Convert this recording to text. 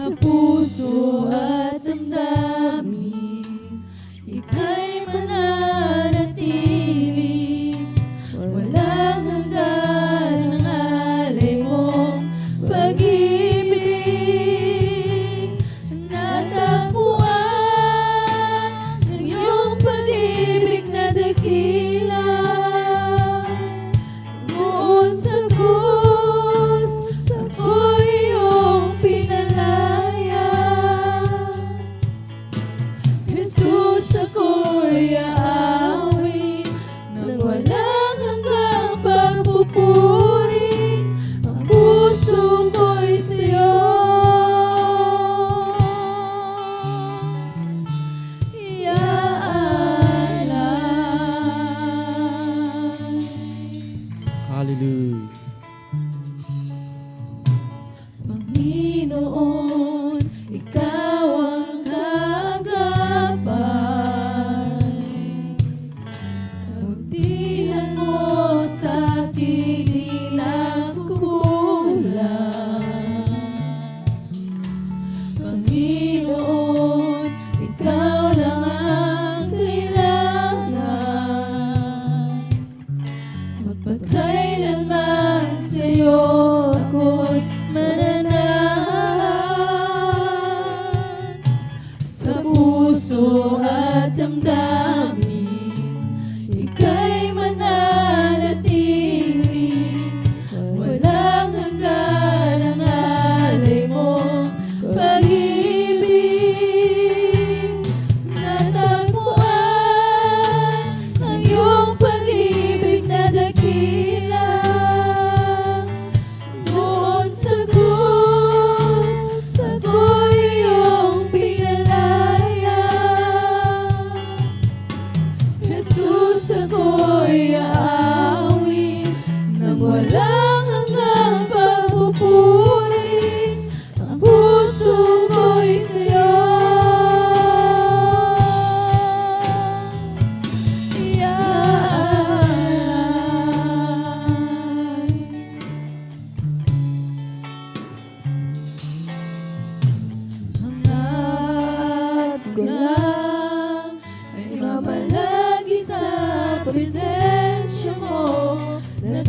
sa puso at damdamin, ika'y mananatili. Walang hanggan ang alay mong pag-ibig. Natagpuan ng iyong pag-ibig na dakila. Noon sa krus, ako'y iyong pinalaya. Jesus, ako'y aawin ng walang hanggang pagpupuri. Ang puso ko'y sa'yo iaalay. Hallelujah. Panginoon, ikaw ang kaagapay. Kabutihan mo sa akin di nagkukulang. Panginoon, ikaw lang ang kailangan. Magpagkailanman sa'yo ako'y mananahan. Sa puso at damdamin, ika'y mananatili. Walang hanggan ang alay mong pag-ibig. Natagpuan ang iyong pag-ibig na dakila. Doon sa krus, ako'y iyong pinalaya. Jesus, ako'y aawin ng walang hanggang pagpupuri. Ang puso ko'y sa'yo iaalay. Hangat ko lang ay mamalagi sa presensya mo na